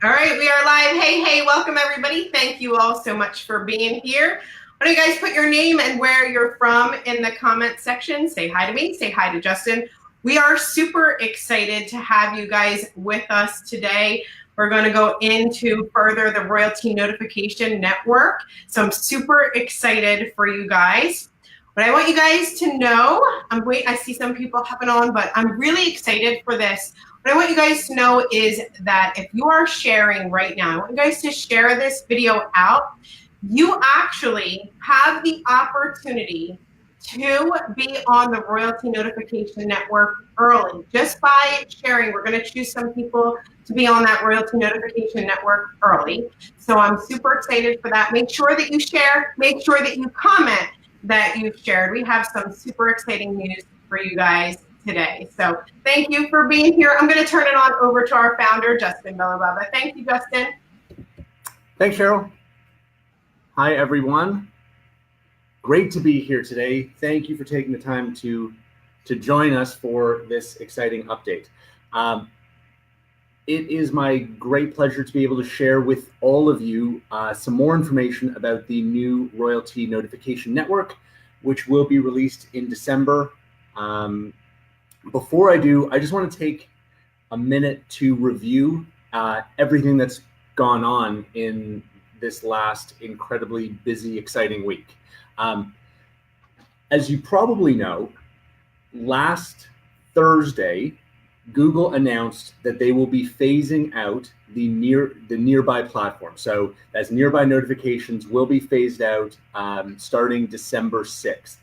All right, we are live. Hey, welcome everybody. Thank you all so much for being here. Why don't you guys put your name and where you're from in the comment section? Say hi to me, say hi to Justin. We are super excited to have you guys with us today. We're going to go into further the Royalty Notification Network. So I'm super excited for you guys. What I want you guys to know, I see some people hopping on, but I'm really excited for this. What I want you guys to know is that if you are sharing right now, I want you guys to share this video out. You actually have the opportunity to be on the Royalty Notification Network early. Just by sharing, we're going to choose some people to be on that Royalty Notification Network early. So I'm super excited for that. Make sure that you share. Make sure that you comment that you've shared. We have some super exciting news for you guys today. So thank you for being here. I'm going to turn it on over to our founder, Justin Bellababa. Thank you, Justin. Thanks, Cheryl. Hi, everyone. Great to be here today. Thank you for taking the time to join us for this exciting update. It is my great pleasure to be able to share with all of you some more information about the new Royalty Notification Network, which will be released in December. Before I do, I just want to take a minute to review everything that's gone on in this last incredibly busy, exciting week. As you probably know, last Thursday, Google announced that they will be phasing out the nearby platform. So as nearby notifications will be phased out starting December 6th.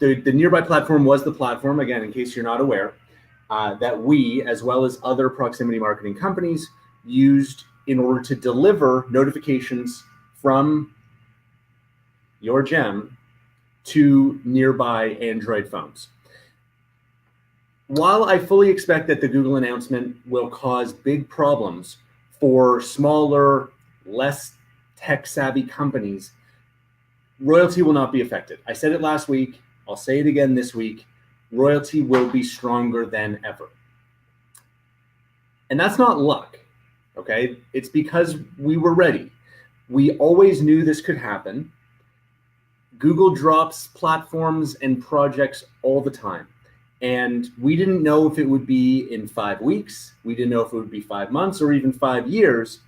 The nearby platform was the platform, again, in case you're not aware, that we, as well as other proximity marketing companies, used in order to deliver notifications from your gem to nearby Android phones. While I fully expect that the Google announcement will cause big problems for smaller, less tech-savvy companies, Royalty will not be affected. I said it last week. I'll say it again this week. Royalty will be stronger than ever. And that's not luck, okay? It's because we were ready. We always knew this could happen. Google drops platforms and projects all the time. And we didn't know if it would be in 5 weeks. We didn't know if it would be 5 months or even 5 years,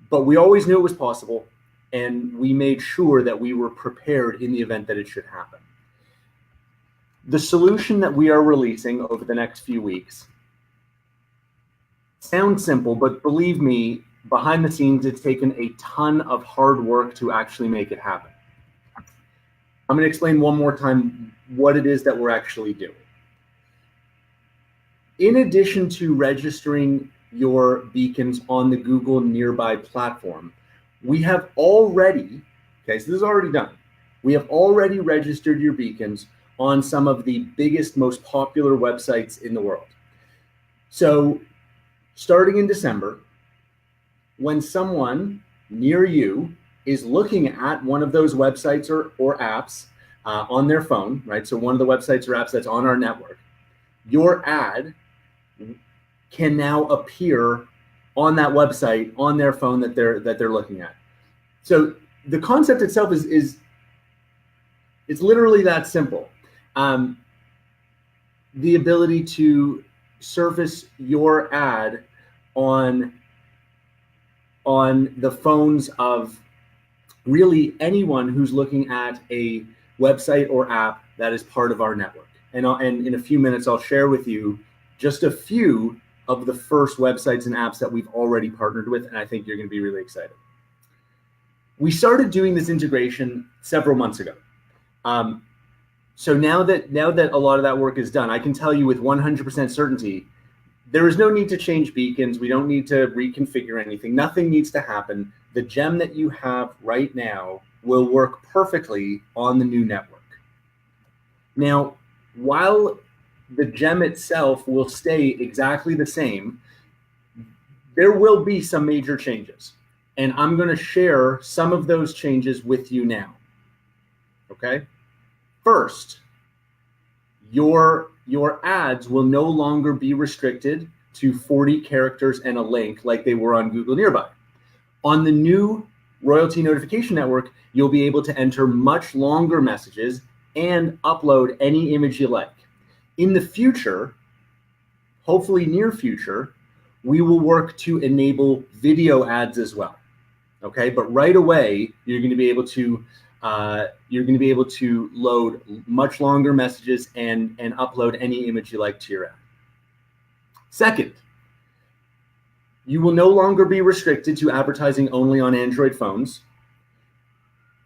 but we always knew it was possible. And we made sure that we were prepared in the event that it should happen. The solution that we are releasing over the next few weeks sounds simple, but believe me, behind the scenes, it's taken a ton of hard work to actually make it happen. I'm going to explain one more time what it is that we're actually doing. In addition to registering your beacons on the Google Nearby platform, we have already, okay, so this is already done. We have already registered your beacons on some of the biggest, most popular websites in the world. So starting in December, when someone near you is looking at one of those websites or apps on their phone, right? So one of the websites or apps that's on our network, your ad can now appear on that website on their phone that they're looking at. So the concept itself is it's literally that simple. The ability to surface your ad on the phones of really anyone who's looking at a website or app that is part of our network. And in a few minutes, I'll share with you just a few of the first websites and apps that we've already partnered with, and I think you're going to be really excited. We started doing this integration several months ago. So now that a lot of that work is done, I can tell you with 100% certainty, there is no need to change beacons. We don't need to reconfigure anything. Nothing needs to happen. The gem that you have right now will work perfectly on the new network. Now, while the gem itself will stay exactly the same, there will be some major changes. And I'm going to share some of those changes with you now. Okay? First, your ads will no longer be restricted to 40 characters and a link like they were on Google Nearby. On the new Royalty Notification Network, you'll be able to enter much longer messages and upload any image you like. In the future, hopefully near future, we will work to enable video ads as well. Okay, but right away you're going to be able to load much longer messages and upload any image you like to your ad. Second, you will no longer be restricted to advertising only on Android phones.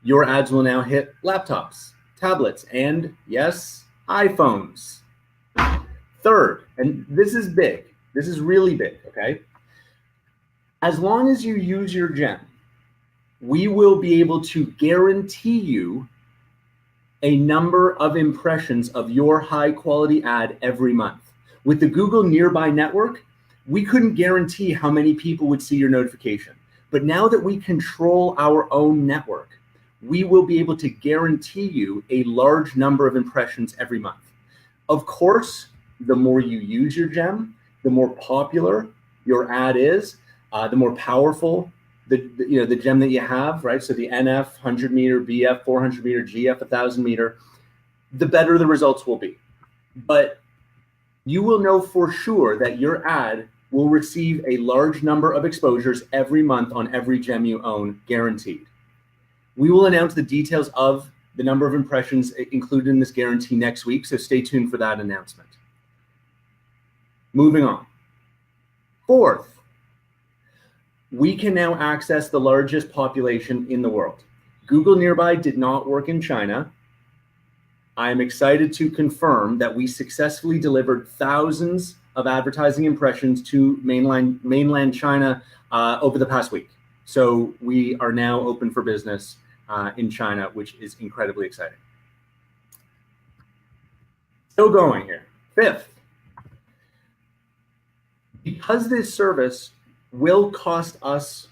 Your ads will now hit laptops, tablets, and yes, iPhones. Third, and this is big, this is really big, okay? As long as you use your gem, we will be able to guarantee you a number of impressions of your high quality ad every month. With the Google Nearby network, we couldn't guarantee how many people would see your notification. But now that we control our own network, we will be able to guarantee you a large number of impressions every month. Of course, the more you use your gem, the more popular your ad is, the more powerful the gem that you have, right? So the NF, 100 meter, BF, 400 meter, GF, 1000 meter, the better the results will be. But you will know for sure that your ad will receive a large number of exposures every month on every gem you own, guaranteed. We will announce the details of the number of impressions included in this guarantee next week, so stay tuned for that announcement. Moving on. Fourth, we can now access the largest population in the world. Google Nearby did not work in China. I am excited to confirm that we successfully delivered thousands of advertising impressions to mainland China over the past week. So we are now open for business in China, which is incredibly exciting. Still going here. Fifth, because this service will cost us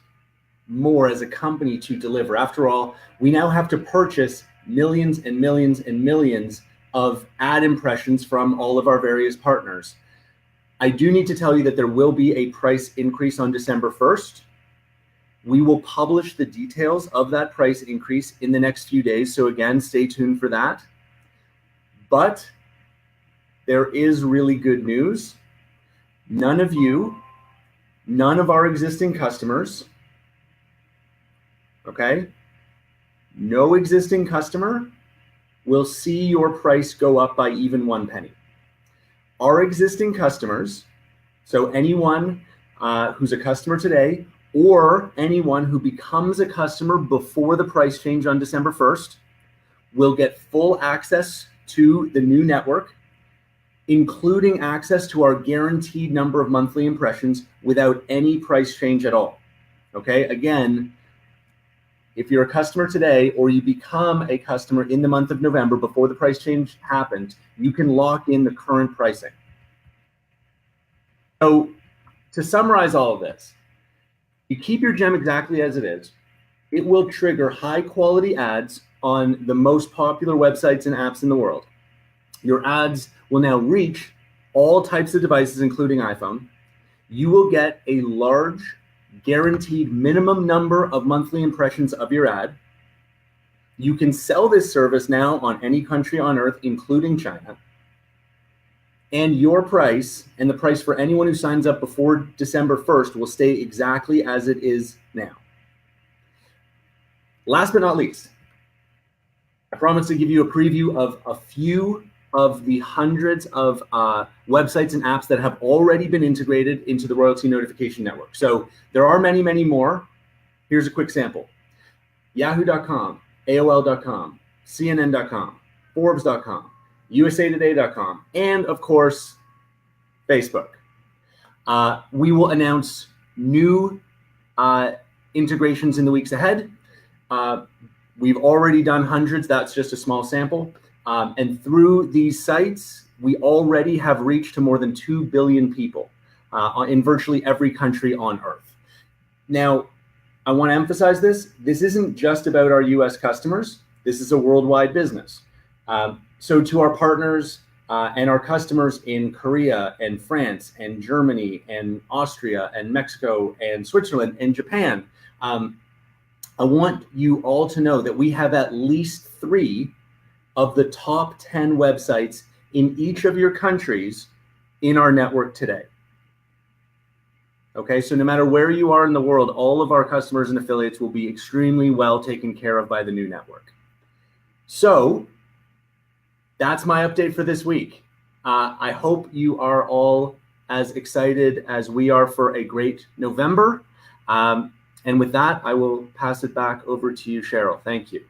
more as a company to deliver. After all, we now have to purchase millions and millions and millions of ad impressions from all of our various partners. I do need to tell you that there will be a price increase on December 1st. We will publish the details of that price increase in the next few days. So again, stay tuned for that. But there is really good news. None of our existing customers, okay? No existing customer will see your price go up by even 1 penny. Our existing customers, so anyone who's a customer today or anyone who becomes a customer before the price change on December 1st, will get full access to the new network, including access to our guaranteed number of monthly impressions without any price change at all. Okay, again, if you're a customer today or you become a customer in the month of November before the price change happened, you can lock in the current pricing. So to summarize all of this, you keep your gem exactly as it is. It will trigger high quality ads on the most popular websites and apps in the world. Your ads will now reach all types of devices, including iPhone. You will get a large, guaranteed minimum number of monthly impressions of your ad. You can sell this service now on any country on earth, including China. And your price, and the price for anyone who signs up before December 1st, will stay exactly as it is now. Last but not least, I promise to give you a preview of a few of the hundreds of websites and apps that have already been integrated into the Royalty Notification Network. So there are many, many more. Here's a quick sample. Yahoo.com, AOL.com, CNN.com, Forbes.com, USAtoday.com, and of course, Facebook. We will announce new integrations in the weeks ahead. We've already done hundreds. That's just a small sample. And through these sites, we already have reached to more than 2 billion people in virtually every country on earth. Now, I want to emphasize this. This isn't just about our US customers. This is a worldwide business. So to our partners and our customers in Korea and France and Germany and Austria and Mexico and Switzerland and Japan. I want you all to know that we have at least 3 of the top 10 websites in each of your countries in our network today. Okay, so no matter where you are in the world, all of our customers and affiliates will be extremely well taken care of by the new network. So that's my update for this week. I hope you are all as excited as we are for a great November. And with that, I will pass it back over to you, Cheryl. Thank you.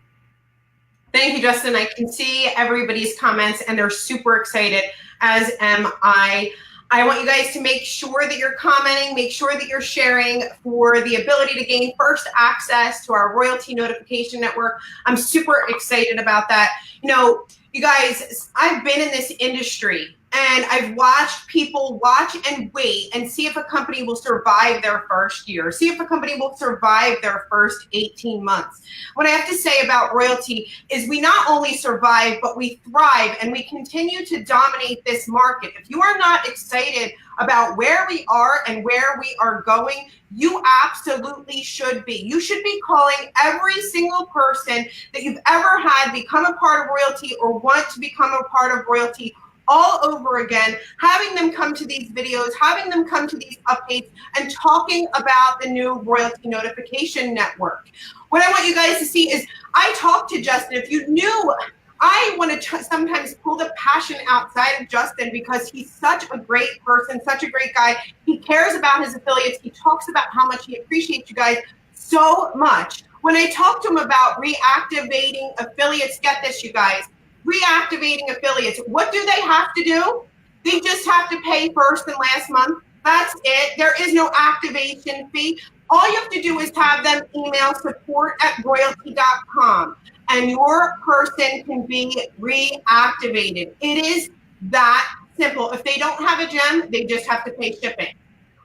Thank you, Justin. I can see everybody's comments and they're super excited, as am I. I want you guys to make sure that you're commenting, make sure that you're sharing for the ability to gain first access to our royalty notification network. I'm super excited about that. You know, you guys, I've been in this industry and I've watched people watch and wait and see if a company will survive their first year, see if a company will survive their first 18 months. What I have to say about royalty is we not only survive, but we thrive and we continue to dominate this market. If you are not excited about where we are and where we are going, you absolutely should be. You should be calling every single person that you've ever had become a part of royalty or want to become a part of royalty all over again, having them come to these videos, having them come to these updates, and talking about the new royalty notification network. What I want you guys to see is, I talked to Justin. If you knew, I want to sometimes pull the passion outside of Justin because he's such a great person, such a great guy. He cares about his affiliates. He talks about how much he appreciates you guys so much. When I talked to him about reactivating affiliates, get this, you guys, reactivating affiliates, what do they have to do? They just have to pay first and last month. That's it. There is no activation fee. All you have to do is have them email support@royalty.com and your person can be reactivated. It is that simple. If they don't have a gem, they just have to pay shipping.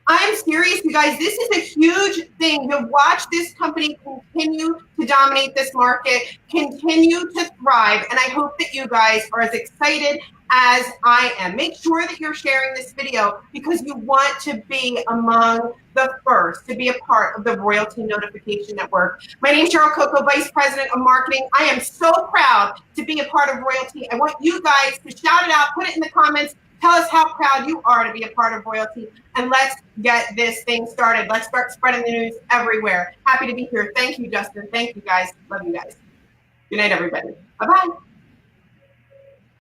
I'm serious, you guys. This is a huge thing to watch this company continue to dominate this market, continue to thrive. And I hope that you guys are as excited as I am. Make sure that you're sharing this video because you want to be among the first to be a part of the Royalty Notification Network. My name is Cheryl Coco, Vice President of Marketing. I am so proud to be a part of Royalty. I want you guys to shout it out, put it in the comments. Tell us how proud you are to be a part of Royalty, and let's get this thing started. Let's start spreading the news everywhere. Happy to be here. Thank you, Justin. Thank you, guys. Love you guys. Good night, everybody. Bye-bye.